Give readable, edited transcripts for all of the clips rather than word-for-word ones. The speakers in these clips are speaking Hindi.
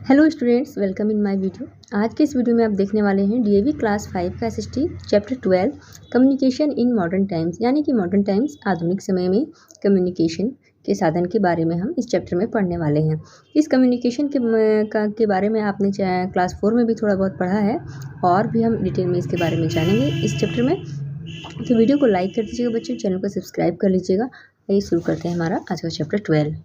Hello students, welcome in my video. आज के इस वीडियो में आप देखने वाले हैं डीएवी क्लास 5 का SST chapter 12 communication in modern times, यानी कि मॉडर्न टाइम्स आधुनिक समय में कम्युनिकेशन के साधन के बारे में हम इस चैप्टर में पढ़ने वाले हैं। इस कम्युनिकेशन के बारे में आपने क्लास 4 में भी थोड़ा बहुत पढ़ा है और भी हम डिटेल में इसके बारे में जानेंगे इस चैप्टर में। तो वीडियो को लाइक कर दीजिएगा बच्चों, चैनल को सब्सक्राइब कर लीजिएगा। आइए शुरू करते हैं हमारा आज का चैप्टर 12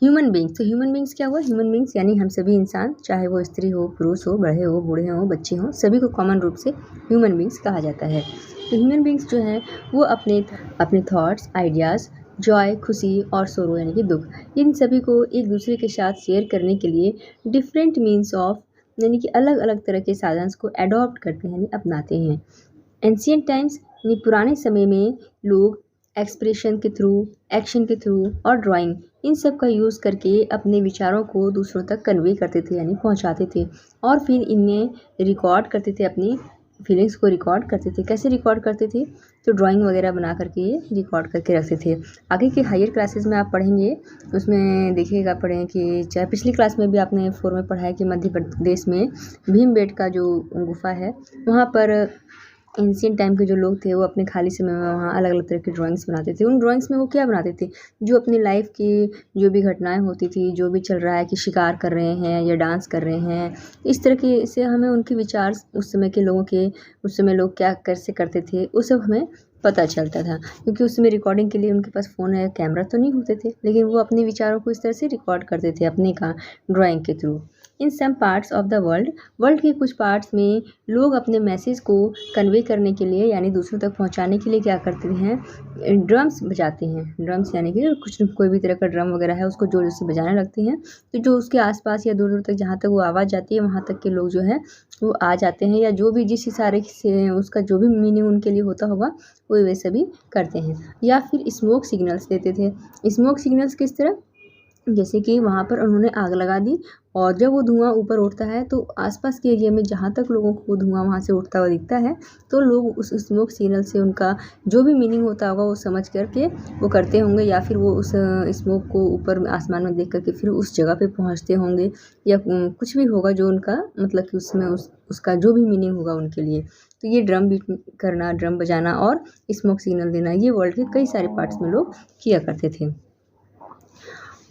ह्यूमन बींग्स। तो ह्यूमन बींग्स क्या हुआ? ह्यूमन बींग्स यानी हम सभी इंसान, चाहे वो स्त्री हो, पुरुष हो, बड़े हो, बूढ़े हो, बच्चे हो, सभी को कॉमन रूप से ह्यूमन बींग्स कहा जाता है। तो ह्यूमन बींग्स जो है वो अपने थॉट्स, आइडियाज़, जॉय, खुशी और सोरो यानी कि दुख, इन सभी को एक दूसरे के साथ शेयर करने के लिए डिफरेंट मीन्स ऑफ यानी कि अलग अलग तरह के साधन को एडॉप्ट करते हैं यानी अपनाते हैं। एंशियंट टाइम्स यानी पुराने समय में लोग एक्सप्रेशन के थ्रू, एक्शन के थ्रू और ड्राइंग, इन सब का यूज़ करके अपने विचारों को दूसरों तक कन्वे करते थे यानी पहुंचाते थे और फिर इन्हें रिकॉर्ड करते थे, अपनी फीलिंग्स को रिकॉर्ड करते थे। कैसे रिकॉर्ड करते थे? तो ड्राइंग वगैरह बना करके रिकॉर्ड करके रखते थे। आगे के हायर क्लासेस में आप पढ़ेंगे, उसमें देखिएगा पढ़ें कि चाहे पिछली क्लास में भी आपने 4 में पढ़ा है कि मध्य प्रदेश में भीमबेटका जो गुफा है वहाँ पर एंशियंट टाइम के जो लोग थे वो अपने खाली समय में वहाँ अलग अलग तरह की ड्राइंग्स बनाते थे। उन ड्राइंग्स में वो क्या बनाते थे? जो अपनी लाइफ की जो भी घटनाएं होती थी, जो भी चल रहा है कि शिकार कर रहे हैं या डांस कर रहे हैं, इस तरह के से हमें उनके विचार उस समय के लोगों के, उस समय लोग क्या कैसे करते थे वो सब हमें पता चलता था। क्योंकि उस समय रिकॉर्डिंग के लिए उनके पास फ़ोन या कैमरा तो नहीं होते थे, लेकिन वो अपने विचारों को इस तरह से रिकॉर्ड करते थे अपने का ड्राइंग के through. In some parts of the world के कुछ पार्ट्स में लोग अपने मैसेज को कन्वे करने के लिए यानी दूसरों तक पहुंचाने के लिए क्या करते हैं? ड्रम्स बजाते हैं। ड्रम्स यानी कि कोई भी तरह का ड्रम वगैरह है उसको जोर से बजाने लगते हैं, तो जो उसके आसपास या दूर दूर तक जहाँ तक वो आवाज़ जाती है वहाँ तक के लोग जो है वो आ जाते हैं, या जो भी जिस इशारे से उसका जो भी मीनिंग उनके लिए होता होगा वो वे सभी करते हैं। या फिर स्मोक सिग्नल्स देते थे। स्मोक सिग्नल्स किस तरह? जैसे कि वहाँ पर उन्होंने आग लगा दी और जब वो धुआं ऊपर उठता है तो आसपास के एरिया में जहाँ तक लोगों को धुआं वहाँ से उठता हुआ दिखता है तो लोग उस स्मोक सिग्नल से उनका जो भी मीनिंग होता होगा वो समझ करके वो करते होंगे, या फिर वो उस स्मोक को ऊपर आसमान में देख करके फिर उस जगह पे पहुँचते होंगे, या कुछ भी होगा जो उनका मतलब कि उसमें उसका जो भी मीनिंग होगा उनके लिए। तो ये ड्रम बीट करना, ड्रम बजाना और स्मोक सिग्नल देना, ये वर्ल्ड के कई सारे पार्ट्स में लोग किया करते थे।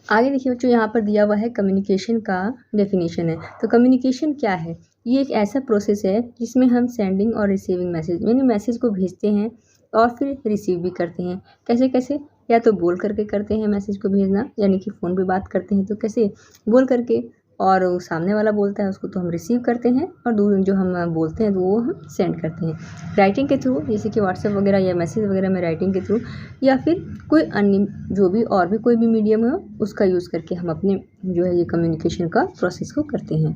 आगे देखिए बच्चों, यहाँ पर दिया हुआ है कम्युनिकेशन का डेफिनेशन है। तो कम्युनिकेशन क्या है? ये एक ऐसा प्रोसेस है जिसमें हम सेंडिंग और रिसीविंग मैसेज यानी मैसेज को भेजते हैं और फिर रिसीव भी करते हैं। कैसे कैसे? या तो बोल करके करते हैं मैसेज को भेजना, यानी कि फ़ोन पे बात करते हैं तो कैसे? बोल करके, और सामने वाला बोलता है उसको तो हम रिसीव करते हैं, और जो हम बोलते हैं तो वो हम सेंड करते हैं। राइटिंग के थ्रू, जैसे कि व्हाट्सएप वगैरह या मैसेज वगैरह में राइटिंग के थ्रू, या फिर कोई अन्य जो भी और भी कोई भी मीडियम हो उसका यूज़ करके हम अपने जो है ये कम्युनिकेशन का प्रोसेस को करते हैं।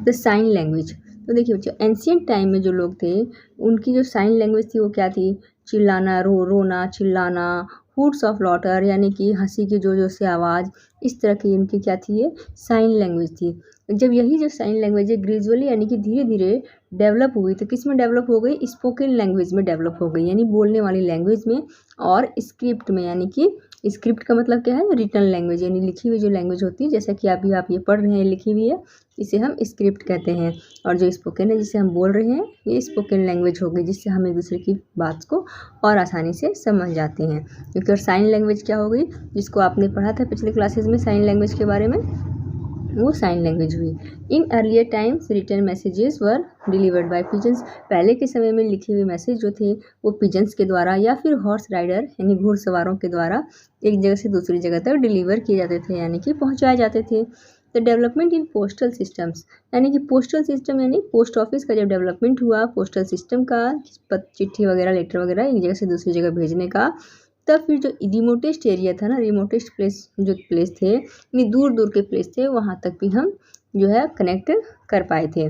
The sign language. तो देखिए बच्चों, एंशियंट टाइम में जो लोग थे उनकी जो साइन लैंग्वेज थी वो क्या थी? चिल्लाना, रोना, चिल्लाना, हुड्स ऑफ लॉटर यानी कि हंसी की जो से आवाज़, इस तरह की इनकी क्या थी? ये साइन लैंग्वेज थी। जब यही जो साइन लैंग्वेज है ग्रेजुअली यानी कि धीरे धीरे डेवलप हुई, तो किस में डेवलप हो गई? स्पोकन लैंग्वेज में डेवलप हो गई, यानी बोलने वाली लैंग्वेज में, और स्क्रिप्ट में, यानी कि स्क्रिप्ट का मतलब क्या है? रिटन लैंग्वेज, यानी लिखी हुई जो लैंग्वेज होती है, जैसा कि अभी आप ये पढ़ रहे हैं लिखी हुई है, इसे हम स्क्रिप्ट कहते हैं। और जो स्पोकन है जिसे हम बोल रहे हैं ये स्पोकन लैंग्वेज हो गई, जिससे हम एक दूसरे की बात को और आसानी से समझ जाते हैं। क्योंकि और साइन लैंग्वेज क्या हो गई? जिसको आपने पढ़ा था पिछले क्लासेस में साइन लैंग्वेज के बारे में, वो साइन लैंग्वेज हुई। In earlier times written messages were delivered by pigeons. पहले के समय में लिखे हुए मैसेज जो थे वो पिजन्स के द्वारा या फिर हॉर्स राइडर यानी घुड़सवारों के द्वारा एक जगह से दूसरी जगह तक डिलीवर किए जाते थे, यानी कि पहुंचाए जाते थे। The development in postal systems, यानी कि पोस्टल सिस्टम यानी पोस्ट ऑफिस का जब डेवलपमेंट हुआ पोस्टल सिस्टम का, चिट्ठी वगैरह, लेटर वगैरह एक जगह से दूसरी जगह भेजने का, तब फिर जो रिमोटेस्ट एरिया था ना, रिमोटेस्ट प्लेस थे यानी दूर दूर के प्लेस थे, वहाँ तक भी हम जो है कनेक्ट कर पाए थे।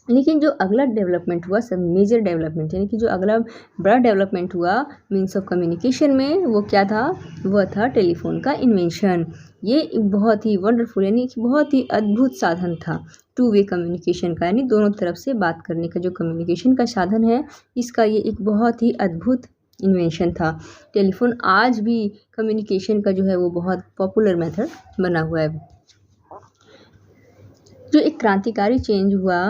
लेकिन जो अगला डेवलपमेंट हुआ, सब मेजर डेवलपमेंट, यानी कि जो अगला बड़ा डेवलपमेंट हुआ मीन्स ऑफ कम्युनिकेशन में, वो क्या था? वह था टेलीफोन का इन्वेंशन। ये बहुत ही वंडरफुल यानी कि बहुत ही अद्भुत साधन था टू वे कम्युनिकेशन का, यानी दोनों तरफ से बात करने का जो कम्युनिकेशन का साधन है, इसका ये एक बहुत ही अद्भुत इन्वेंशन था। टेलीफोन आज भी कम्युनिकेशन का जो है वो बहुत पॉपुलर मेथड बना हुआ है। जो एक क्रांतिकारी चेंज हुआ,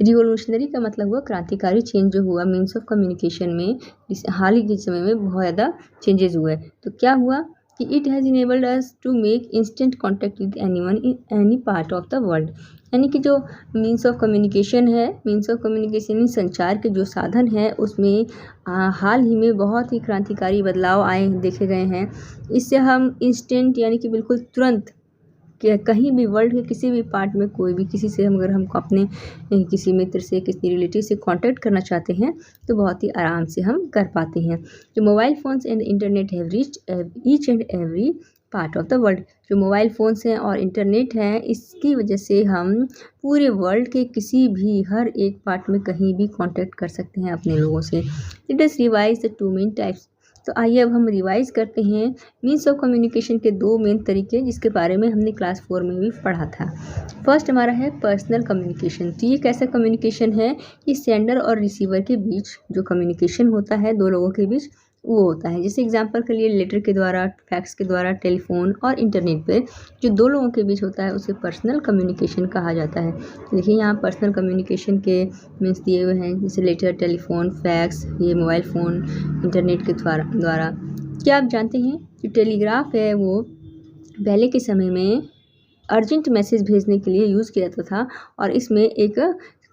रिवोल्यूशनरी का मतलब हुआ क्रांतिकारी चेंज जो हुआ मीन्स ऑफ कम्युनिकेशन में, इस हाल ही के समय में बहुत ज़्यादा चेंजेस हुए। तो क्या हुआ कि it has enabled us to make instant contact with anyone in any part of the world. यानी कि जो मीन्स ऑफ कम्युनिकेशन है, मीन्स ऑफ कम्युनिकेशन यानी संचार के जो साधन है उसमें हाल ही में बहुत ही क्रांतिकारी बदलाव आए देखे गए हैं। इससे हम इंस्टेंट यानी कि बिल्कुल तुरंत कि कहीं भी वर्ल्ड के किसी भी पार्ट में कोई भी किसी से अगर हमको अपने किसी मित्र से किसी रिलेटिव से कांटेक्ट करना चाहते हैं तो बहुत ही आराम से हम कर पाते हैं। जो mobile phones and internet have reached each and every part of the world. जो मोबाइल फ़ोन्स हैं और इंटरनेट है, इसकी वजह से हम पूरे वर्ल्ड के किसी भी हर एक पार्ट में कहीं भी कांटेक्ट कर सकते हैं अपने लोगों से। Let us revise the two main types. तो आइए अब हम रिवाइज करते हैं मीन्स ऑफ कम्युनिकेशन के दो मेन तरीके जिसके बारे में हमने क्लास 4 में भी पढ़ा था। फर्स्ट हमारा है पर्सनल कम्युनिकेशन। तो ये कैसा कम्युनिकेशन है, ये सेंडर और रिसीवर के बीच जो कम्युनिकेशन होता है दो लोगों के बीच वो होता है। जैसे एग्जांपल के लिए लेटर के द्वारा, फैक्स के द्वारा, टेलीफोन और इंटरनेट पे जो दो लोगों के बीच होता है उसे पर्सनल कम्युनिकेशन कहा जाता है। तो देखिए यहाँ पर्सनल कम्युनिकेशन के मीन्स दिए हुए हैं, जैसे लेटर, टेलीफोन, फैक्स, ये मोबाइल फ़ोन, इंटरनेट के द्वारा। क्या आप जानते हैं कि टेलीग्राफ है वो पहले के समय में अर्जेंट मैसेज भेजने के लिए यूज़ किया जाता था और इसमें एक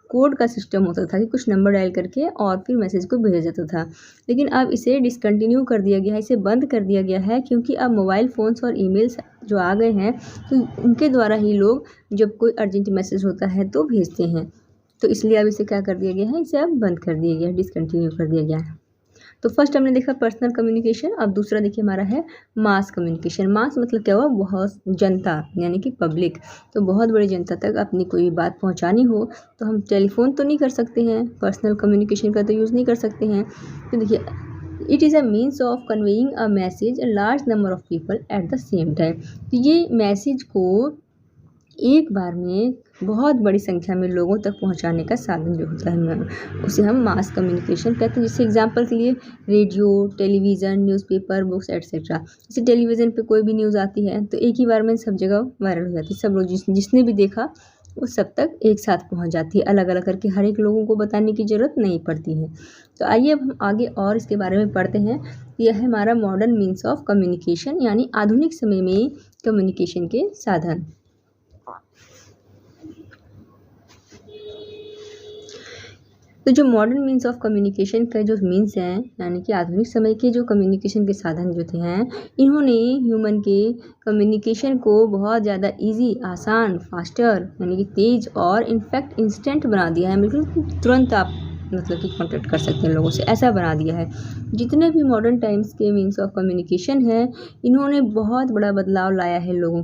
कोड का सिस्टम होता था कि कुछ नंबर डायल करके और फिर मैसेज को भेजा जाता था। लेकिन अब इसे डिसकंटिन्यू कर दिया गया है, इसे बंद कर दिया गया है क्योंकि अब मोबाइल फ़ोन्स और ईमेल्स जो आ गए हैं तो उनके द्वारा ही लोग जब कोई अर्जेंट मैसेज होता है तो भेजते हैं। तो इसलिए अब इसे क्या कर दिया गया है, इसे अब बंद कर दिया गया है, डिसकंटिन्यू कर दिया गया है। तो फर्स्ट हमने देखा पर्सनल कम्युनिकेशन। अब दूसरा देखिए हमारा है मास कम्युनिकेशन। मास मतलब क्या हुआ, बहुत जनता यानी कि पब्लिक। तो बहुत बड़ी जनता तक अपनी कोई बात पहुंचानी हो तो हम टेलीफोन तो नहीं कर सकते हैं, पर्सनल कम्युनिकेशन का तो यूज़ नहीं कर सकते हैं। तो देखिए it is a means of conveying a message a large number of people at the same time. तो ये मैसेज को एक बार में बहुत बड़ी संख्या में लोगों तक पहुंचाने का साधन जो होता है उसे हम मास कम्युनिकेशन कहते हैं। जैसे एग्जांपल के लिए radio, television, newspaper, books etcetera. जैसे टेलीविज़न पे कोई भी न्यूज़ आती है तो एक ही बार में सब जगह वायरल हो जाती है, सब लोग जिसने भी देखा वो सब तक एक साथ पहुंच जाती है, अलग अलग करके हर एक लोगों को बताने की ज़रूरत नहीं पड़ती है। तो आइए अब हम आगे और इसके बारे में पढ़ते हैं। यह है हमारा मॉडर्न मीन्स ऑफ कम्युनिकेशन यानी आधुनिक समय में कम्युनिकेशन के साधन। तो जो मॉडर्न मीन्स ऑफ कम्युनिकेशन का जो मीन्स हैं यानी कि आधुनिक समय के जो कम्युनिकेशन के साधन जो थे हैं, इन्होंने ह्यूमन के कम्युनिकेशन को बहुत ज़्यादा इजी, आसान, फास्टर यानी कि तेज़ और इनफैक्ट इंस्टेंट बना दिया है। बिल्कुल तुरंत आप मतलब कि कॉन्टेक्ट कर सकते हैं लोगों से, ऐसा बना दिया है। जितने भी मॉडर्न टाइम्स के मीन्स ऑफ कम्युनिकेशन है इन्होंने बहुत बड़ा बदलाव लाया है लोगों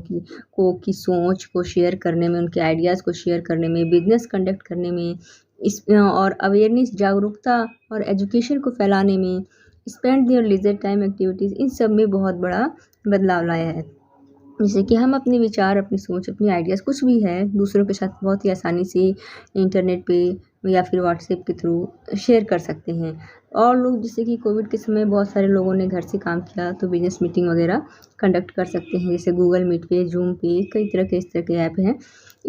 की सोच को शेयर करने में, उनके आइडियाज़ को शेयर करने में, बिजनेस कंडक्ट करने में, इस और अवेयरनेस, जागरूकता और एजुकेशन को फैलाने में, spend their leisure time activities, इन सब में बहुत बड़ा बदलाव लाया है। जैसे कि हम अपने विचार, अपनी सोच, अपनी आइडियाज़ कुछ भी है दूसरों के साथ बहुत ही आसानी से इंटरनेट पे या फिर व्हाट्सएप के थ्रू शेयर कर सकते हैं। और लोग जैसे कि कोविड के समय बहुत सारे लोगों ने घर से काम किया तो बिजनेस मीटिंग वगैरह कंडक्ट कर सकते हैं, जैसे गूगल मीट पे, जूम पे, कई तरह के इस तरह के ऐप हैं।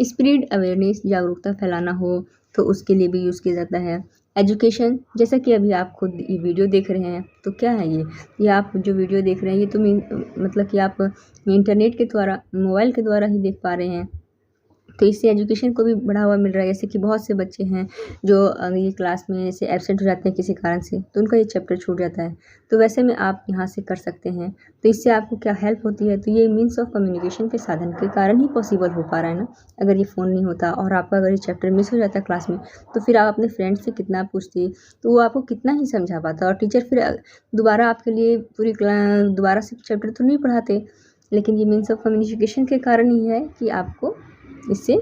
स्प्रेड अवेयरनेस, जागरूकता फैलाना हो तो उसके लिए भी यूज़ किया जाता है। एजुकेशन, जैसा कि अभी आप खुद ये वीडियो देख रहे हैं तो क्या है ये आप जो वीडियो देख रहे हैं ये तो मतलब कि आप इंटरनेट के द्वारा, मोबाइल के द्वारा ही देख पा रहे हैं। तो इससे एजुकेशन को भी बढ़ावा मिल रहा है। जैसे कि बहुत से बच्चे हैं जो ये क्लास में से एब्सेंट हो जाते हैं किसी कारण से तो उनका ये चैप्टर छूट जाता है, तो वैसे में आप यहाँ से कर सकते हैं। तो इससे आपको क्या हेल्प होती है, तो ये मीन्स ऑफ कम्युनिकेशन के साधन के कारण ही पॉसिबल हो पा रहा है ना। अगर ये फ़ोन नहीं होता और आपका अगर ये चैप्टर मिस हो जाता क्लास में तो फिर आप अपने फ्रेंड से कितना पूछते, तो वो आपको कितना ही समझा पाता और टीचर फिर दोबारा आपके लिए पूरी दोबारा से चैप्टर तो नहीं पढ़ाते। लेकिन ये मीन्स ऑफ कम्युनिकेशन के कारण ही है कि आपको इससे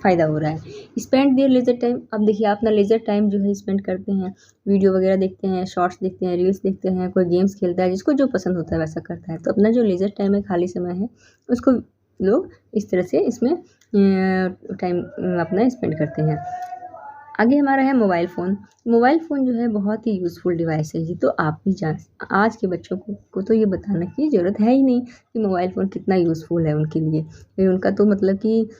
फ़ायदा हो रहा है। स्पेंड देयर लेज़र टाइम, अब देखिए आप अपना लेज़र टाइम जो है स्पेंड करते हैं, वीडियो वगैरह देखते हैं, शॉर्ट्स देखते हैं, रील्स देखते हैं, कोई गेम्स खेलता है, जिसको जो पसंद होता है वैसा करता है। तो अपना जो लेज़र टाइम है, खाली समय है, उसको लोग इस तरह से इसमें टाइम अपना स्पेंड करते हैं। आगे हमारा है मोबाइल फ़ोन। मोबाइल फ़ोन जो है बहुत ही यूज़फुल डिवाइस है। ये तो आप भी आज के बच्चों को तो ये बताने की ज़रूरत है ही नहीं कि मोबाइल फ़ोन कितना यूज़फुल है उनके लिए। ये उनका तो मतलब कि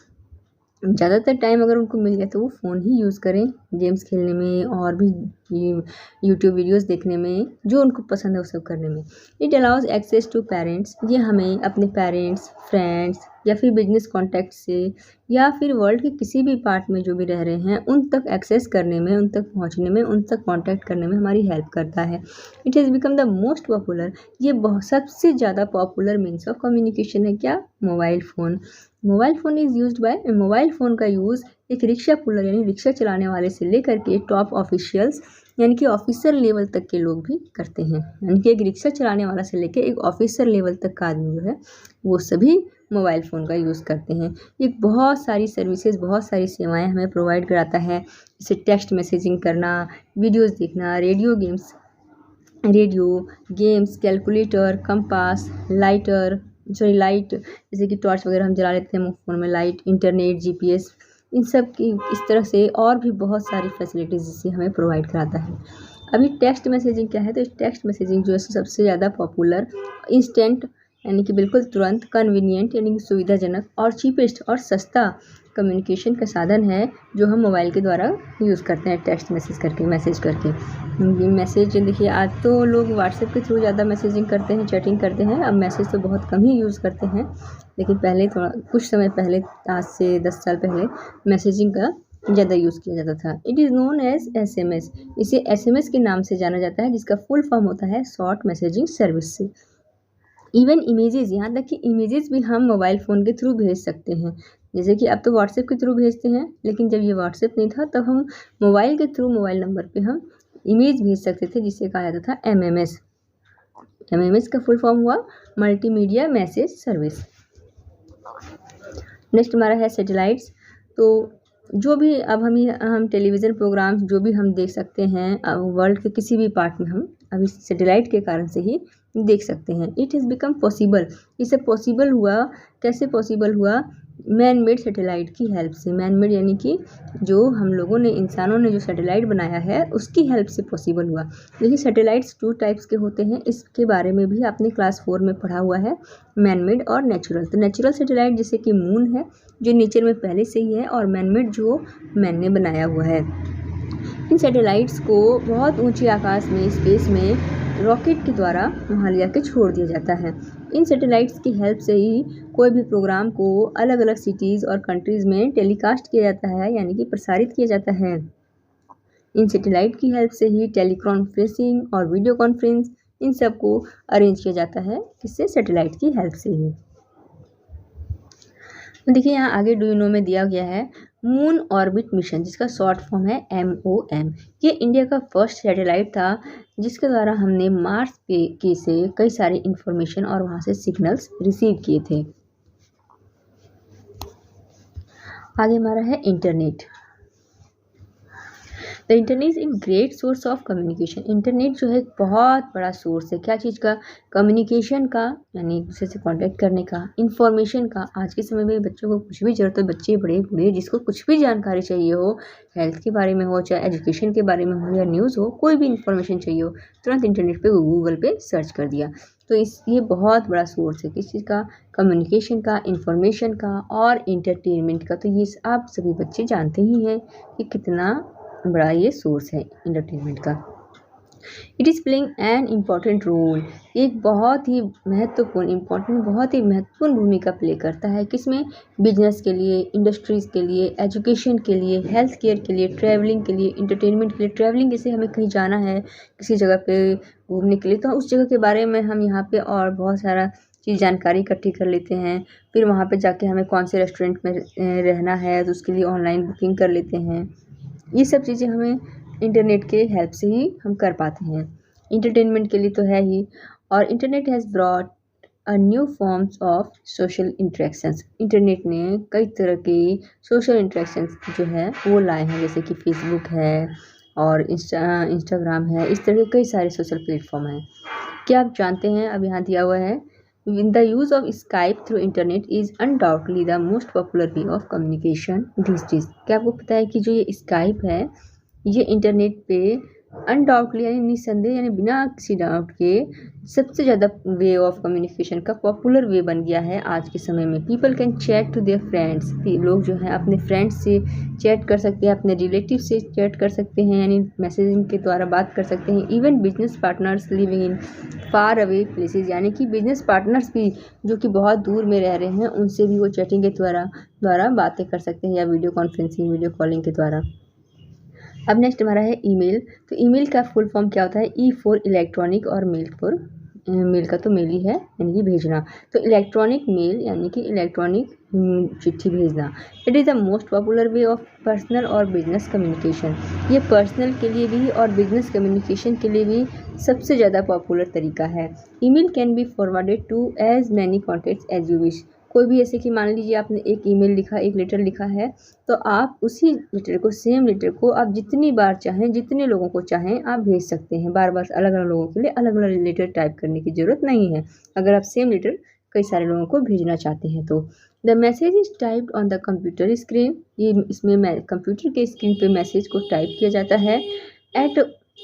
ज़्यादातर टाइम अगर उनको मिल जाए तो वो फ़ोन ही यूज़ करें गेम्स खेलने में और भी ये यूट्यूब वीडियोस देखने में, जो उनको पसंद है वो सब करने में। It allows access to parents. ये हमें अपने पेरेंट्स, फ्रेंड्स या फिर बिजनेस कॉन्टैक्ट से या फिर वर्ल्ड के किसी भी पार्ट में जो भी रह रहे हैं उन तक एक्सेस करने में, उन तक पहुंचने में, उन तक कॉन्टैक्ट करने में हमारी हेल्प करता है। It has become the most popular. ये सबसे ज़्यादा पॉपुलर मीन्स ऑफ कम्युनिकेशन है क्या? Mobile phone. Mobile phone is used by mobile phone का यूज़ एक रिक्शा पुलर यानी रिक्शा चलाने वाले से लेकर के टॉप ऑफिशियल्स यानी कि ऑफिसर लेवल तक के लोग भी करते हैं। यानी कि एक रिक्शा चलाने वाला से लेकर एक ऑफिसर लेवल तक का आदमी जो है वो सभी मोबाइल फ़ोन का यूज़ करते हैं। ये बहुत सारी सर्विसेज, बहुत सारी सेवाएं हमें प्रोवाइड कराता है, जैसे टेक्स्ट मैसेजिंग करना, वीडियोज़ देखना, radio games, calculator, compass, light, जैसे कि टॉर्च वगैरह हम जला लेते हैं फ़ोन में, लाइट, इंटरनेट, जीपीएस, इन सब की इस तरह से और भी बहुत सारी फैसिलिटीज़ इसे हमें प्रोवाइड कराता है। अभी टेक्स्ट मैसेजिंग क्या है? तो टेक्स्ट मैसेजिंग जो है सबसे ज़्यादा पॉपुलर, इंस्टेंट यानी कि बिल्कुल तुरंत, कन्वीनियंट यानी कि सुविधाजनक और चीपेस्ट और सस्ता कम्युनिकेशन का साधन है जो हम मोबाइल के द्वारा यूज़ करते हैं टेक्स्ट मैसेज करके। ये मैसेज देखिए, आज तो लोग व्हाट्सएप के थ्रू ज़्यादा मैसेजिंग करते हैं, चैटिंग करते हैं। अब मैसेज तो बहुत कम ही यूज़ करते हैं, लेकिन पहले थोड़ा कुछ समय पहले, आज से 10 साल पहले मैसेजिंग का ज़्यादा यूज़ किया जाता था। It is known as SMS। इसे SMS के नाम से जाना जाता है, जिसका फुल फॉर्म होता है शॉर्ट मैसेजिंग सर्विस से। इवन इमेजेस, यहाँ तक कि इमेजेस भी हम मोबाइल फ़ोन के थ्रू भेज सकते हैं। जैसे कि अब तो व्हाट्सएप के थ्रू भेजते हैं, लेकिन जब ये व्हाट्सएप नहीं था तब हम मोबाइल के थ्रू, मोबाइल नंबर पे हम इमेज भेज सकते थे, जिसे कहा जाता था MMS। MMS का फुल फॉर्म हुआ मल्टीमीडिया मैसेज सर्विस। नेक्स्ट हमारा है सैटेलाइट्स। तो जो भी अब हम टेलीविज़न प्रोग्राम जो भी हम देख सकते हैं वर्ल्ड के किसी भी पार्ट में, हम अभी सैटेलाइट के कारण से ही देख सकते हैं। It has become possible. ये सब पॉसिबल हुआ, कैसे पॉसिबल हुआ? मैन मेड सैटेलाइट की हेल्प से। मैन मेड यानी कि जो हम लोगों ने, इंसानों ने जो सैटेलाइट बनाया है उसकी हेल्प से पॉसिबल हुआ। देखिए, सैटेलाइट्स 2 टाइप्स के होते हैं, इसके बारे में भी आपने क्लास 4 में पढ़ा हुआ है, मैन मेड और नेचुरल। तो नेचुरल सैटेलाइट जैसे कि मून है जो नेचर में पहले से ही है, और मैन मेड जो मैन ने बनाया हुआ है। इन सैटेलाइट्स को बहुत ऊंचे आकाश में, स्पेस में रॉकेट के द्वारा वहाँ ले जाके छोड़ दिया जाता है। इन सैटेलाइट्स की हेल्प से ही कोई भी प्रोग्राम को अलग अलग सिटीज़ और कंट्रीज़ में टेलीकास्ट किया जाता है, यानी कि प्रसारित किया जाता है। इन सैटेलाइट की हेल्प से ही टेलीकॉन्फ्रेंसिंग और वीडियो कॉन्फ्रेंस, इन सब को अरेंज किया जाता है, किससे? सैटेलाइट की हेल्प से ही। देखिए, यहाँ आगे डू यू नो में दिया गया है मून ऑर्बिट मिशन, जिसका शॉर्ट फॉर्म है MOM। ये इंडिया का फर्स्ट सैटेलाइट था जिसके द्वारा हमने मार्स पे से कई सारे इंफॉर्मेशन और वहाँ से सिग्नल्स रिसीव किए थे। आगे हमारा है internet. The internet is a great source of communication. Internet जो है एक बहुत बड़ा सोर्स है, क्या चीज़ का? कम्युनिकेशन का, यानी एक दूसरे से कॉन्टैक्ट करने का, इंफॉर्मेशन का। आज के समय में बच्चों को कुछ भी ज़रूरत हो, बच्चे बड़े बूढ़े, जिसको कुछ भी जानकारी चाहिए हो, हेल्थ के बारे में हो, चाहे एजुकेशन के बारे में हो या न्यूज़ हो, कोई भी इंफॉर्मेशन चाहिए हो, तुरंत इंटरनेट पे गूगल पे सर्च कर दिया। तो ये बहुत बड़ा सोर्स है किस चीज़ का? कम्युनिकेशन का, इंफॉर्मेशन का और इंटरटेनमेंट का। तो ये आप सभी बच्चे जानते ही हैं कि कितना बड़ा ये सोर्स है इंटरटेनमेंट का। It is playing an important role. एक बहुत ही महत्वपूर्ण भूमिका प्ले करता है, किसमें? बिजनेस के लिए, इंडस्ट्रीज़ के लिए, एजुकेशन के लिए, हेल्थ केयर के लिए, ट्रैवलिंग के लिए, इंटरटेनमेंट के लिए। ट्रैवलिंग, जैसे हमें कहीं जाना है किसी जगह पे घूमने के लिए, तो उस जगह के बारे में हम यहाँ पे और बहुत सारा चीज़ जानकारी इकट्ठी कर लेते हैं। फिर वहाँ पे जाके हमें कौन से रेस्टोरेंट में रहना है तो उसके लिए ऑनलाइन बुकिंग कर लेते हैं। ये सब चीज़ें हमें इंटरनेट के हेल्प से ही हम कर पाते हैं। इंटरटेनमेंट के लिए तो है ही, और internet has brought a new forms of social interactions. Internet ने कई तरह के सोशल इंटरेक्शंस जो है वो लाए हैं, जैसे कि फेसबुक है और इंस्टाग्राम है। इस तरह के कई सारे सोशल प्लेटफॉर्म हैं। क्या आप जानते हैं, अब यहाँ दिया हुआ है The use of Skype through internet is undoubtedly the most popular way of communication these days. क्या आपको पता है कि जो ये Skype है ये इंटरनेट पे अनडाउटली यानी निसंदेह यानी बिना किसी डाउट के सबसे ज़्यादा वे ऑफ कम्युनिकेशन का पॉपुलर वे बन गया है आज के समय में। People can chat to their friends, लोग जो हैं अपने फ्रेंड्स से चैट कर सकते हैं, अपने रिलेटिव से चैट कर सकते हैं, यानी मैसेजिंग के द्वारा बात कर सकते हैं। Even business partners living in far away places, यानी कि बिजनेस पार्टनर्स भी जो कि बहुत दूर में रह रहे हैं उनसे भी वो चैटिंग के द्वारा बातें कर सकते हैं या वीडियो कॉन्फ्रेंसिंग वीडियो कॉलिंग के द्वारा। अब नेक्स्ट हमारा है ईमेल। तो ईमेल का फुल फॉर्म क्या होता है? ई फॉर इलेक्ट्रॉनिक और मेल फॉर मेल का तो मेल ही है यानी कि भेजना। तो इलेक्ट्रॉनिक मेल यानी कि इलेक्ट्रॉनिक चिट्ठी भेजना। It is the most popular way of personal और बिजनेस कम्युनिकेशन। ये पर्सनल के लिए भी और बिजनेस कम्युनिकेशन के लिए भी सबसे ज़्यादा पॉपुलर तरीका है। Email can be forwarded to as many contacts as you wish. कोई भी ऐसे कि मान लीजिए आपने एक ईमेल लिखा, एक लेटर लिखा है, तो आप उसी लेटर को सेम लेटर को आप जितनी बार चाहें जितने लोगों को चाहें आप भेज सकते हैं। बार बार अलग अलग लोगों के लिए अलग अलग लेटर टाइप करने की ज़रूरत नहीं है अगर आप सेम लेटर कई सारे लोगों को भेजना चाहते हैं तो। The message is typed on the computer screen. ये इसमें कंप्यूटर के स्क्रीन पे मैसेज को टाइप किया जाता है। At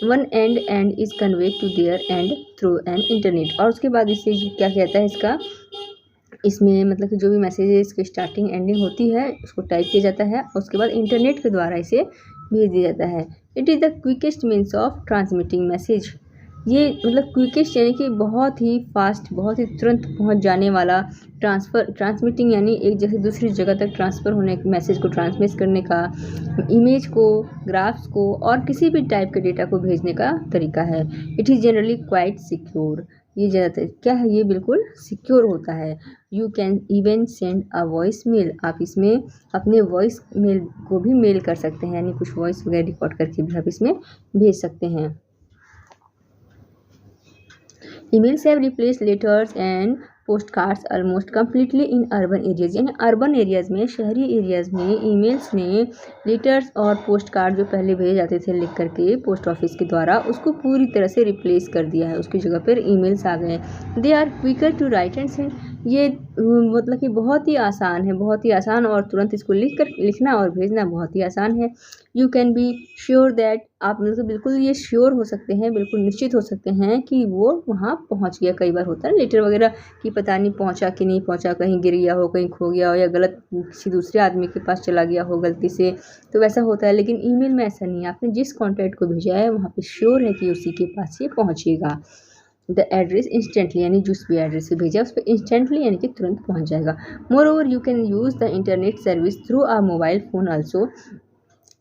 one end is conveyed to there end through an internet. और उसके बाद इससे क्या कहता है इसमें मतलब कि जो भी मैसेज है इसकी स्टार्टिंग एंडिंग होती है उसको टाइप किया जाता है और उसके बाद इंटरनेट के द्वारा इसे भेज दिया जाता है। It is the quickest means of transmitting message. ये मतलब क्विकेस्ट यानी कि बहुत ही फास्ट, बहुत ही तुरंत पहुंच जाने वाला ट्रांसमिटिंग यानी एक जगह से दूसरी जगह तक ट्रांसफ़र होने मैसेज को ट्रांसमिट करने का, इमेज को, ग्राफ्स को और किसी भी टाइप के डेटा को भेजने का तरीका है। It is generally quite secure. ये ज़्यादातर क्या है, ये बिल्कुल सिक्योर होता है। You can even send a voice mail. आप इसमें अपने वॉइस मेल को भी मेल कर सकते हैं, यानी कुछ वॉइस वगैरह रिकॉर्ड करके भी आप इसमें भेज सकते हैं। Emails have replace letters and post cards almost completely in urban areas. यानी अर्बन एरियाज़ में, शहरी एरियाज़ में ईमेल्स ने लेटर्स और पोस्ट कार्ड जो पहले भेजे जाते थे लिख करके पोस्ट ऑफिस के द्वारा उसको पूरी तरह से रिप्लेस कर दिया है। उसकी जगह पर ईमेल्स आ गए। They are quicker to write and send. ये मतलब कि बहुत ही आसान है, बहुत ही आसान और तुरंत इसको लिखना और भेजना बहुत ही आसान है। You can be sure that, आप मतलब बिल्कुल ये श्योर हो सकते हैं, बिल्कुल निश्चित हो सकते हैं कि वो वहाँ पहुँच गया। कई बार होता है लेटर वगैरह कि पता नहीं पहुँचा कि नहीं पहुँचा, कहीं गिर गया हो, कहीं खो गया हो या गलत किसी दूसरे आदमी के पास चला गया हो गलती से, तो वैसा होता है। लेकिन ईमेल में ऐसा नहीं है, आपने जिस कॉन्टैक्ट को भेजा है वहाँ पे श्योर है कि उसी के पास ये पहुँचेगा। द एड्रेस इंस्टेंटली, यानी जिस भी एड्रेस से भेजा उस पर इंस्टेंटली यानी कि तुरंत पहुँच जाएगा। Moreover you can use the internet service through a mobile phone also.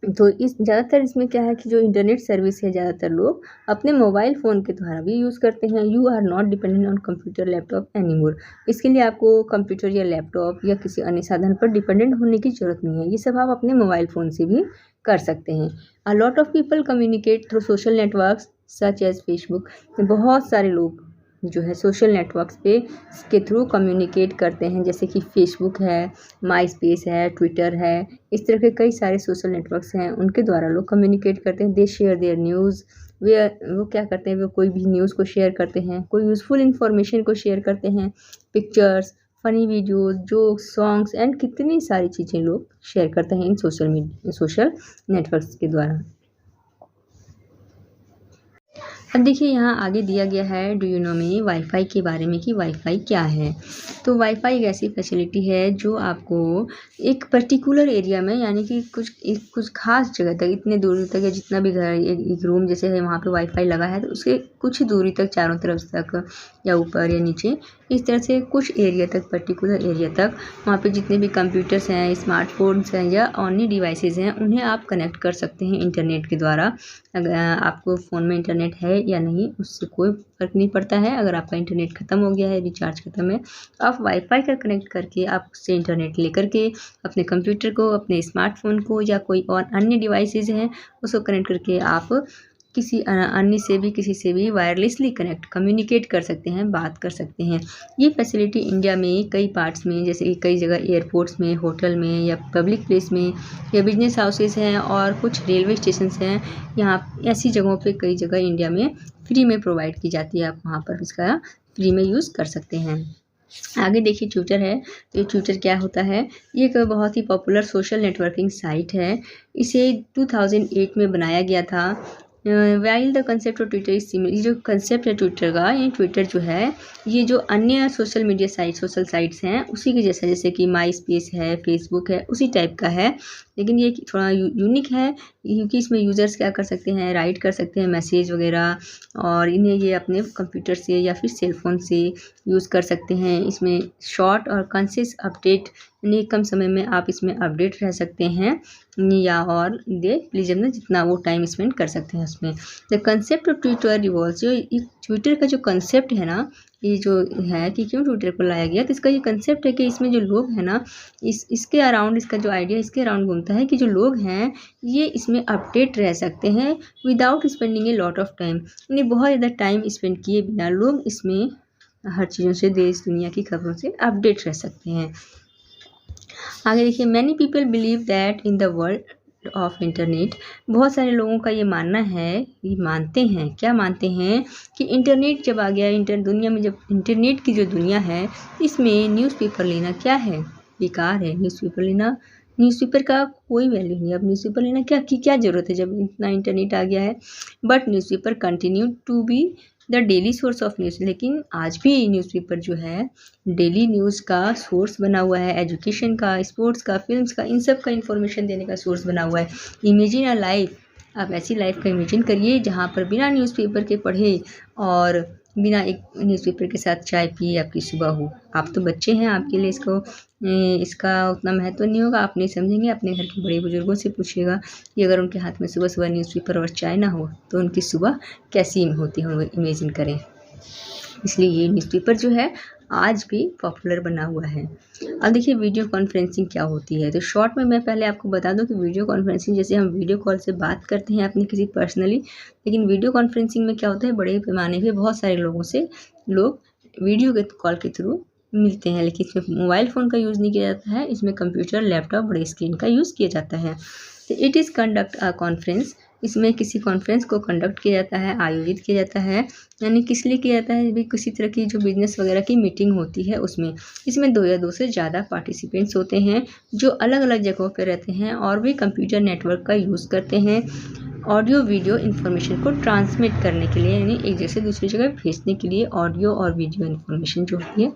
तो इस ज़्यादातर इसमें क्या है कि जो इंटरनेट सर्विस है ज़्यादातर लोग अपने मोबाइल फ़ोन के द्वारा भी यूज़ करते हैं। You are not dependent on computer laptop anymore. इसके लिए आपको कंप्यूटर या लैपटॉप या किसी अन्य साधन पर डिपेंडेंट होने की ज़रूरत नहीं है। ये सब आप अपने मोबाइल फ़ोन से भी कर सकते हैं। A lot of people communicate through social networks such as Facebook. बहुत सारे लोग जो है सोशल नेटवर्क्स पे के थ्रू कम्युनिकेट करते हैं, जैसे कि फेसबुक है, माई स्पेस है, ट्विटर है, इस तरह के कई सारे सोशल नेटवर्क्स हैं उनके द्वारा लोग कम्युनिकेट करते हैं। दे शेयर देयर न्यूज़। वो क्या करते हैं, वो कोई भी न्यूज़ को शेयर करते हैं, कोई यूज़फुल इंफॉर्मेशन को शेयर करते हैं, pictures, funny videos, jokes, songs and कितनी सारी चीज़ें लोग शेयर करते हैं इन सोशल नेटवर्क्स के द्वारा। अब देखिए यहाँ आगे दिया गया है डू यू नो में वाईफाई के बारे में कि वाईफाई क्या है। तो वाईफाई एक ऐसी फैसिलिटी है जो आपको एक पर्टिकुलर एरिया में यानी कि कुछ खास जगह तक, इतने दूरी तक या जितना भी घर एक रूम जैसे है वहाँ पे वाईफाई लगा है तो उसके कुछ दूरी तक चारों तरफ तक या ऊपर या नीचे इस तरह से कुछ एरिया तक, पर्टिकुलर एरिया तक वहाँ पे जितने भी कंप्यूटर्स हैं, स्मार्टफोन्स हैं या अन्य डिवाइसेस हैं उन्हें आप कनेक्ट कर सकते हैं इंटरनेट के द्वारा। अगर आपको फ़ोन में इंटरनेट है या नहीं उससे कोई फ़र्क नहीं पड़ता है। अगर आपका इंटरनेट ख़त्म हो गया है, रिचार्ज ख़त्म है, तो आप वाईफाई का कनेक्ट करके आप उससे इंटरनेट लेकर के अपने कंप्यूटर को, अपने स्मार्टफोन को या कोई और अन्य डिवाइसेस हैं उसको कनेक्ट करके आप किसी अन्य से भी किसी से भी वायरलेसली कम्युनिकेट कर सकते हैं, बात कर सकते हैं। ये फैसिलिटी इंडिया में कई पार्ट्स में, जैसे कि कई जगह एयरपोर्ट्स में, होटल में या पब्लिक प्लेस में या बिजनेस हाउसेस हैं और कुछ रेलवे स्टेशंस हैं, यहाँ ऐसी जगहों पे कई जगह इंडिया में फ्री में प्रोवाइड की जाती है। आप वहाँ पर इसका फ्री में यूज़ कर सकते हैं। आगे देखिए ट्विटर है। तो ये ट्विटर क्या होता है, ये एक बहुत ही पॉपुलर सोशल नेटवर्किंग साइट है। इसे 2008 में बनाया गया था। While the concept of Twitter is similar, ये जो कंसेप्ट है ट्विटर का, ये ट्विटर जो है ये जो अन्य सोशल मीडिया सोशल साइट्स हैं उसी के जैसा, जैसे कि माई स्पेस है, फेसबुक है, उसी टाइप का है। लेकिन ये थोड़ा यूनिक है क्योंकि इसमें यूज़र्स क्या कर सकते हैं, राइट कर सकते हैं मैसेज वगैरह, और इन्हें ये अपने कंप्यूटर से या फिर सेलफोन से यूज़ कर सकते हैं। इसमें शॉर्ट और कंसिस अपडेट, यानी कम समय में आप इसमें अपडेट रह सकते हैं या और दे प्लीज अपना जितना वो टाइम स्पेंड कर सकते हैं उसमें। The concept of Twitter revolves, जो ट्विटर का जो कंसेप्ट है ना, ये जो है कि क्यों ट्विटर को लाया गया, तो इसका ये कंसेप्ट है कि इसमें जो लोग हैं ना, इसके अराउंड, इसका जो आइडिया इसके अराउंड घूमता है कि जो लोग हैं ये इसमें अपडेट रह सकते हैं without spending a lot of time, यानी बहुत ज़्यादा टाइम स्पेंड किए बिना लोग इसमें हर चीज़ों से, देश दुनिया की खबरों से अपडेट रह सकते हैं। आगे देखिए, many people believe that in the world of internet, बहुत सारे लोगों का ये मानना है, ये मानते हैं, क्या मानते हैं कि इंटरनेट जब आ गया, दुनिया में जब इंटरनेट की जो दुनिया है इसमें न्यूज़पेपर लेना क्या है, बेकार है। न्यूज़पेपर लेना, न्यूज़पेपर का कोई वैल्यू नहीं। अब न्यूज़पेपर लेना क्या ज़रूरत है जब इतना इंटरनेट आ गया है। But newspaper continue to be the daily source of news, लेकिन आज भी न्यूज़पेपर जो है डेली न्यूज़ का सोर्स बना हुआ है, एजुकेशन का, स्पोर्ट्स का, फिल्म्स का, इन सब का इन्फॉर्मेशन देने का सोर्स बना हुआ है। इमेजिन अ लाइफ, आप ऐसी लाइफ का इमेजिन करिए जहाँ पर बिना न्यूज़पेपर के पढ़े और बिना एक न्यूज़पेपर के साथ चाय पिए आपकी सुबह हो। आप तो बच्चे हैं, आपके लिए इसका उतना महत्व नहीं होगा, आप नहीं समझेंगे। अपने घर के बड़े बुजुर्गों से पूछिएगा कि अगर उनके हाथ में सुबह सुबह न्यूज़पेपर और चाय ना हो तो उनकी सुबह कैसी होती है, वो इमेजिन करें। इसलिए ये न्यूज़पेपर जो है आज भी पॉपुलर बना हुआ है। अब देखिए वीडियो कॉन्फ्रेंसिंग क्या होती है। तो शॉर्ट में मैं पहले आपको बता दूं कि वीडियो कॉन्फ्रेंसिंग, जैसे हम वीडियो कॉल से बात करते हैं अपनी किसी पर्सनली, लेकिन वीडियो कॉन्फ्रेंसिंग में क्या होता है, बड़े पैमाने पे बहुत सारे लोगों से लोग वीडियो के कॉल के थ्रू मिलते हैं। लेकिन इसमें मोबाइल फ़ोन का यूज़ नहीं किया जाता है, इसमें कंप्यूटर, लैपटॉप, बड़े स्क्रीन का यूज़ किया जाता है। तो it is conduct a conference, इसमें किसी कॉन्फ्रेंस को कंडक्ट किया जाता है, आयोजित किया जाता है। यानी किस लिए किया जाता है, भी किसी तरह की जो बिजनेस वगैरह की मीटिंग होती है उसमें। इसमें 2 या 2 से ज़्यादा पार्टिसिपेंट्स होते हैं जो अलग अलग जगहों पर रहते हैं और भी कंप्यूटर नेटवर्क का यूज़ करते हैं ऑडियो वीडियो इन्फॉर्मेशन को ट्रांसमिट करने के लिए, यानी एक जगह से दूसरी जगह भेजने के लिए ऑडियो और वीडियो इन्फॉर्मेशन जो होती है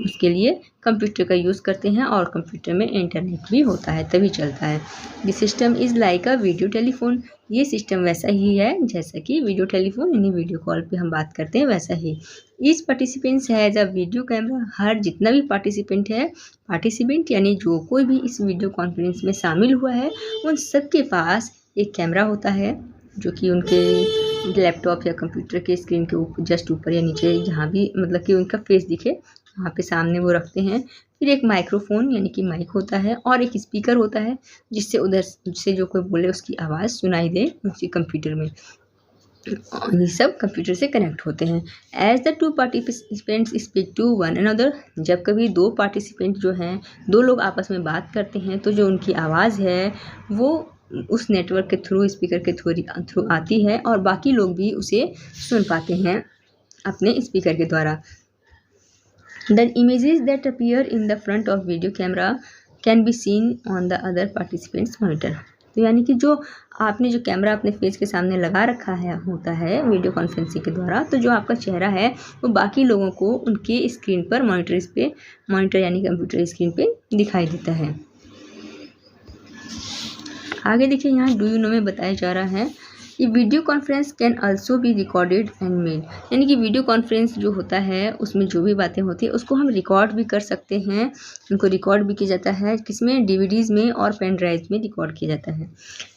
उसके लिए कंप्यूटर का यूज़ करते हैं। और कंप्यूटर में इंटरनेट भी होता है तभी चलता है। This system is like a video telephone, ये सिस्टम वैसा ही है जैसा कि वीडियो टेलीफोन यानी वीडियो कॉल पे हम बात करते हैं वैसा ही। Each participants has a video camera, हर जितना भी पार्टिसिपेंट यानी जो कोई भी इस वीडियो कॉन्फ्रेंस में शामिल हुआ है उन सबके पास एक कैमरा होता है जो कि उनके लैपटॉप या कंप्यूटर के स्क्रीन के ऊपर, जस्ट ऊपर या नीचे, जहाँ भी मतलब कि उनका फेस दिखे वहाँ पे सामने वो रखते हैं। फिर एक माइक्रोफोन यानी कि माइक होता है और एक स्पीकर होता है जिससे जो कोई बोले उसकी आवाज़ सुनाई दे उसी कंप्यूटर में। ये सब कंप्यूटर से कनेक्ट होते हैं। As the 2 participants speak to one another, जब कभी 2 पार्टिसिपेंट जो हैं, 2 लोग आपस में बात करते हैं तो जो उनकी आवाज़ है वो उस नेटवर्क के थ्रू, स्पीकर के थ्रू आती है और बाकी लोग भी उसे सुन पाते हैं अपने स्पीकर के द्वारा। The images that appear in the front of video camera can be seen on the other participants' monitor. तो यानी कि जो आपने जो कैमरा अपने फेस के सामने लगा रखा है होता है वीडियो कॉन्फ्रेंसिंग के द्वारा, तो जो आपका चेहरा है वो बाकी लोगों को उनके स्क्रीन पर मॉनिटर यानी कंप्यूटर स्क्रीन पे दिखाई देता है। आगे देखिए, यहाँ डू यू नो में बताया जा रहा है कि video conference can also be recorded and made, यानी कि वीडियो कॉन्फ्रेंस जो होता है उसमें जो भी बातें होती है उसको हम रिकॉर्ड भी कर सकते हैं। उनको रिकॉर्ड भी किया जाता है, किसमें, डीवीडीज़ में और पेन ड्राइव में रिकॉर्ड किया जाता है।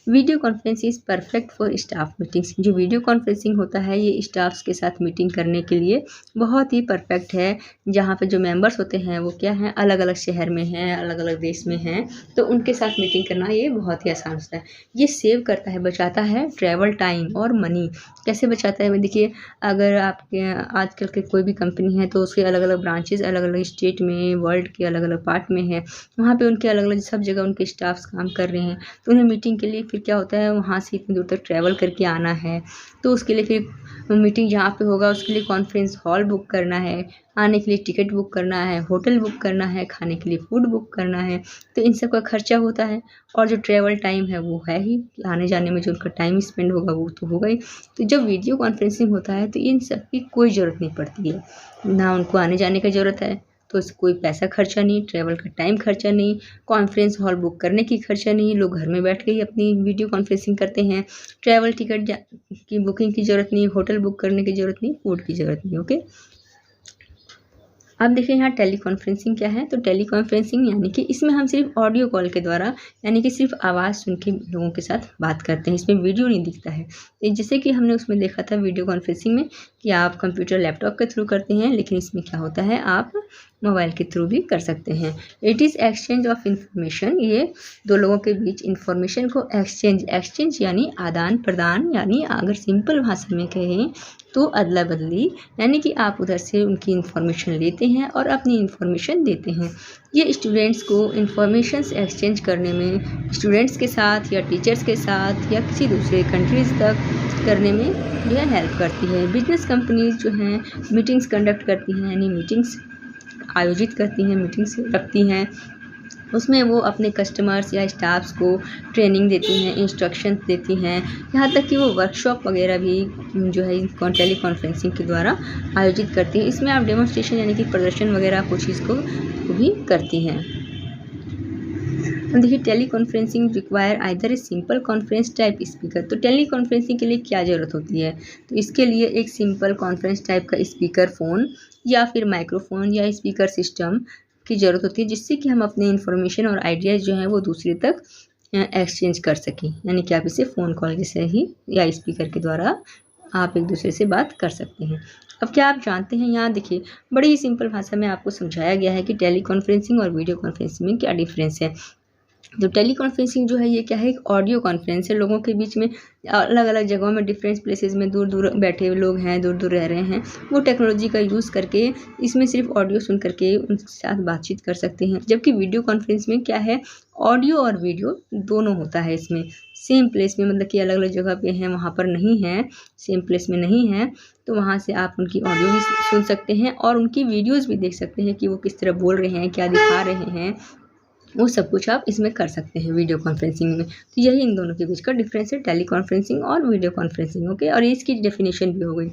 Video conference is perfect for staff meetings, जो वीडियो कॉन्फ्रेंसिंग होता है ये स्टाफ्स के साथ मीटिंग करने के लिए बहुत ही परफेक्ट है। जहाँ पे जो मेंबर्स होते हैं वो क्या हैं, अलग अलग शहर में हैं, अलग अलग देश में हैं, तो उनके साथ मीटिंग करना ये बहुत ही आसान होता है। ये सेव करता है, बचाता है ट्रैवल टाइम और मनी। कैसे बचाता है, देखिए अगर आपके आजकल के कोई भी कंपनी है तो उसके अलग अलग ब्रांचेस अलग अलग स्टेट में, वर्ल्ड के अलग अलग पार्ट में है, वहाँ पे उनके अलग अलग सब जगह उनके स्टाफ्स काम कर रहे हैं, तो उन्हें मीटिंग के लिए फिर क्या होता है वहाँ से इतनी दूर तक ट्रैवल करके आना है, तो उसके लिए फिर मीटिंग जहाँ पे होगा उसके लिए कॉन्फ्रेंस हॉल बुक करना है, आने के लिए टिकट बुक करना है, होटल बुक करना है, खाने के लिए फूड बुक करना है, तो इन सब का खर्चा होता है। और जो ट्रैवल टाइम है वो है ही, आने जाने में जो उनका टाइम स्पेंड होगा वो तो होगा ही। तो जब वीडियो कॉन्फ्रेंसिंग होता है तो इन सब की कोई ज़रूरत नहीं पड़ती है, ना उनको आने जाने की ज़रूरत है, तो कोई पैसा खर्चा नहीं, ट्रैवल का टाइम खर्चा नहीं, कॉन्फ्रेंस हॉल बुक करने की खर्चा नहीं, लोग घर में बैठ के ही अपनी वीडियो कॉन्फ्रेंसिंग करते हैं। ट्रैवल टिकट की बुकिंग की ज़रूरत नहीं, होटल बुक करने की ज़रूरत नहीं, फूड की ज़रूरत नहीं। ओके, अब देखिए यहाँ टेली कॉन्फ्रेंसिंग क्या है। तो टेली कॉन्फ्रेंसिंग यानी कि इसमें हम सिर्फ ऑडियो कॉल के द्वारा यानी कि सिर्फ आवाज़ सुन के लोगों के साथ बात करते हैं, इसमें वीडियो नहीं दिखता है। जैसे कि हमने उसमें देखा था वीडियो कॉन्फ्रेंसिंग में कि आप कंप्यूटर लैपटॉप के थ्रू करते हैं, लेकिन इसमें क्या होता है आप मोबाइल के थ्रू भी कर सकते हैं। It is exchange of information, ये दो लोगों के बीच इंफॉर्मेशन को एक्सचेंज यानी आदान प्रदान, यानी अगर सिंपल भाषा में कहें तो अदला बदली, यानी कि आप उधर से उनकी इन्फॉर्मेशन लेते हैं और अपनी इन्फॉर्मेशन देते हैं। ये स्टूडेंट्स को इन्फॉर्मेशन एक्सचेंज करने में, स्टूडेंट्स के साथ या टीचर्स के साथ या किसी दूसरे कंट्रीज़ तक करने में जो है हेल्प करती है। बिजनेस कंपनीज जो हैं मीटिंग्स कंडक्ट करती हैं, यानी मीटिंग्स आयोजित करती हैं, मीटिंग्स रखती हैं, उसमें वो अपने कस्टमर्स या स्टाफ्स को ट्रेनिंग देती हैं, इंस्ट्रक्शंस देती हैं, यहाँ तक कि वो वर्कशॉप वगैरह भी जो है टेली कॉन्फ्रेंसिंग के द्वारा आयोजित करती हैं। इसमें आप डेमोन्स्ट्रेशन यानी कि प्रदर्शन वगैरह कुछ चीज़ को भी करती हैं। देखिए teleconferencing require either a simple conference type speaker. तो टेली कॉन्फ्रेंसिंग के लिए क्या ज़रूरत होती है, तो इसके लिए एक सिंपल कॉन्फ्रेंस टाइप का स्पीकर फ़ोन या फिर माइक्रोफोन या स्पीकर सिस्टम की ज़रूरत होती है, जिससे कि हम अपने इन्फॉर्मेशन और आइडियाज़ जो हैं वो दूसरे तक एक्सचेंज कर सकें। यानी कि आप इसे फ़ोन कॉल जैसे ही या स्पीकर के द्वारा आप एक दूसरे से बात कर सकते हैं। अब क्या आप जानते हैं, यहाँ देखिए बड़ी ही सिंपल भाषा में आपको समझाया गया है कि टेली कॉन्फ्रेंसिंग और वीडियो कॉन्फ्रेंसिंग में क्या डिफरेंस है। तो टेली कॉन्फ्रेंसिंग जो है ये क्या है, एक ऑडियो कॉन्फ्रेंस है, लोगों के बीच में अलग अलग जगहों में डिफरेंट प्लेसेस में दूर दूर बैठे हुए लोग हैं, दूर दूर रह रहे हैं, वो टेक्नोलॉजी का यूज़ करके इसमें सिर्फ ऑडियो सुन करके उनके साथ बातचीत कर सकते हैं। जबकि वीडियो कॉन्फ्रेंस में क्या है, ऑडियो और वीडियो दोनों होता है इसमें, सेम प्लेस में, मतलब कि अलग अलग जगह पे हैं, वहाँ पर नहीं है, सेम प्लेस में नहीं है, तो वहाँ से आप उनकी ऑडियो भी सुन सकते हैं और उनकी वीडियोज़ भी देख सकते हैं कि वो किस तरह बोल रहे हैं, क्या दिखा रहे हैं, वो सब कुछ आप इसमें कर सकते हैं वीडियो कॉन्फ्रेंसिंग में। तो यही इन दोनों के बीच का डिफरेंस है, टेली कॉन्फ्रेंसिंग और वीडियो कॉन्फ्रेंसिंग। ओके, और इसकी डेफिनेशन भी हो गई।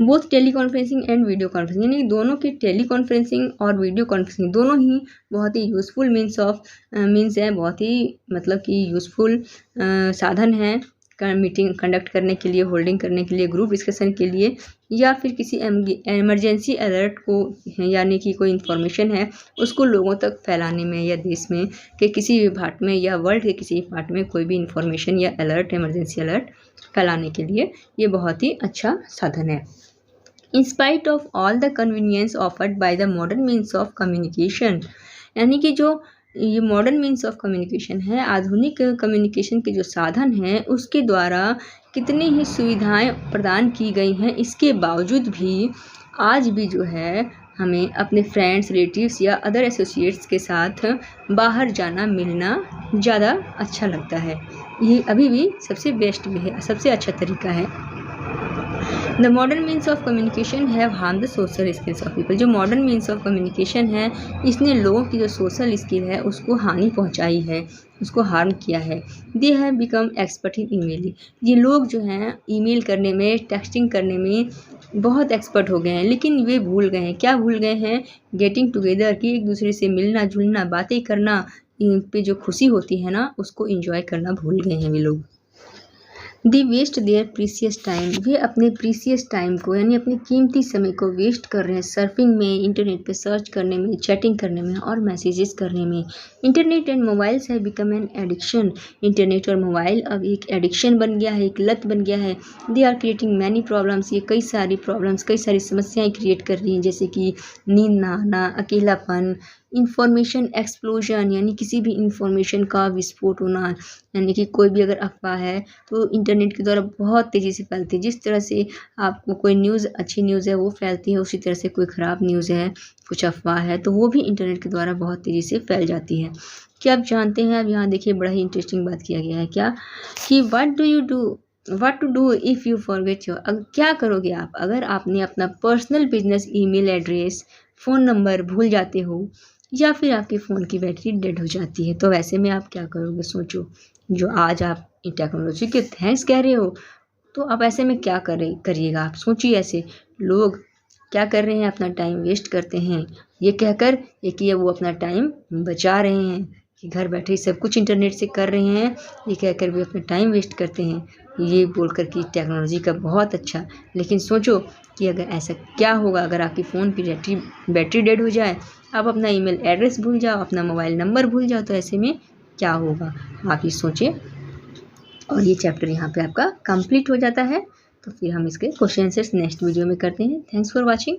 Both teleconferencing and video conferencing, यानी दोनों की टेली कॉन्फ्रेंसिंग और वीडियो कॉन्फ्रेंसिंग दोनों ही बहुत ही यूज़फुल मीन्स है, बहुत ही मतलब कि यूज़फुल साधन है मीटिंग कंडक्ट करने के लिए, होल्डिंग करने के लिए, ग्रुप डिस्कशन के लिए, या फिर किसी एमरजेंसी अलर्ट को यानी कि कोई इन्फॉर्मेशन है उसको लोगों तक फैलाने में, या देश में के किसी भी पार्ट में या वर्ल्ड के किसी पार्ट में कोई भी इन्फॉर्मेशन या अलर्ट, एमरजेंसी अलर्ट फैलाने के लिए ये बहुत ही अच्छा साधन है। In spite of all the convenience offered by the modern means of communication, यानी कि जो ये मॉडर्न मीन्स ऑफ कम्युनिकेशन है, आधुनिक कम्युनिकेशन के जो साधन हैं उसके द्वारा कितनी ही सुविधाएं प्रदान की गई हैं, इसके बावजूद भी आज भी जो है हमें अपने फ्रेंड्स, रिलेटिव्स या अदर एसोसिएट्स के साथ बाहर जाना, मिलना ज़्यादा अच्छा लगता है। ये अभी भी सबसे बेस्ट भी है, सबसे अच्छा तरीका है। The modern means of communication have harm the social skills of people. जो मॉडर्न मीन्स ऑफ कम्युनिकेशन है इसने लोगों की जो सोशल स्किल है उसको हानि पहुंचाई है, उसको हार्म किया है। They have become expert in email. ये लोग जो हैं ईमेल करने में, टेक्सटिंग करने में बहुत एक्सपर्ट हो गए हैं, लेकिन वे भूल गए हैं, क्या भूल गए हैं, गेटिंग टुगेदर, कि एक दूसरे से मिलना जुलना, बातें करना, इन पे जो खुशी होती है ना उसको इंजॉय करना भूल गए हैं वे लोग। दी वेस्ट देयर प्रीसियस टाइम, वे अपने प्रीसियस टाइम को यानी अपने कीमती समय को वेस्ट कर रहे हैं सर्फिंग में, इंटरनेट पे सर्च करने में, चैटिंग करने में और मैसेजेस करने में। Internet and mobiles have become an addiction. Internet और मोबाइल अब एक एडिक्शन बन गया है, एक लत बन गया है। They are creating many problems, ये कई सारी प्रॉब्लम्स, कई सारी समस्याएं क्रिएट कर रही हैं, जैसे कि नींद ना आना, अकेलापन, इंफॉर्मेशन एक्सप्लोजन, यानी किसी भी इंफॉर्मेशन का विस्फोट होना, यानी कि कोई भी अगर अफवाह है तो इंटरनेट के द्वारा बहुत तेज़ी से फैलती है। जिस तरह से आपको कोई न्यूज़, अच्छी न्यूज़ है वो फैलती है, उसी तरह से कोई ख़राब न्यूज़ है, कुछ अफ़वाह है, तो वो भी इंटरनेट के द्वारा बहुत तेज़ी से फैल जाती है। क्या आप जानते हैं, अब यहाँ देखिए बड़ा ही इंटरेस्टिंग बात किया गया है क्या, कि what to do if you forget your, क्या करोगे आप अगर आपने अपना personal business email address, phone number भूल जाते हो, या फिर आपके फ़ोन की बैटरी डेड हो जाती है, तो वैसे में आप क्या करोगे? सोचो। जो आज आप टेक्नोलॉजी के थैंक्स कह रहे हो, तो आप ऐसे में क्या करिएगा आप? सोचिए। ऐसे लोग क्या कर रहे हैं, अपना टाइम वेस्ट करते हैं ये कहकर कि वो अपना टाइम बचा रहे हैं, कि घर बैठे सब कुछ इंटरनेट से कर रहे हैं, ये कहकर भी अपना टाइम वेस्ट करते हैं, ये बोलकर कि टेक्नोलॉजी का बहुत अच्छा। लेकिन सोचो कि अगर ऐसा क्या होगा, अगर आपकी फ़ोन की बैटरी डेड हो जाए, आप अपना ईमेल एड्रेस भूल जाओ, अपना मोबाइल नंबर भूल जाओ, तो ऐसे में क्या होगा? आप ये सोचिए। और ये चैप्टर यहाँ पे आपका कंप्लीट हो जाता है। तो फिर हम इसके क्वेश्चन आंसर्स नेक्स्ट वीडियो में करते हैं। Thanks for watching.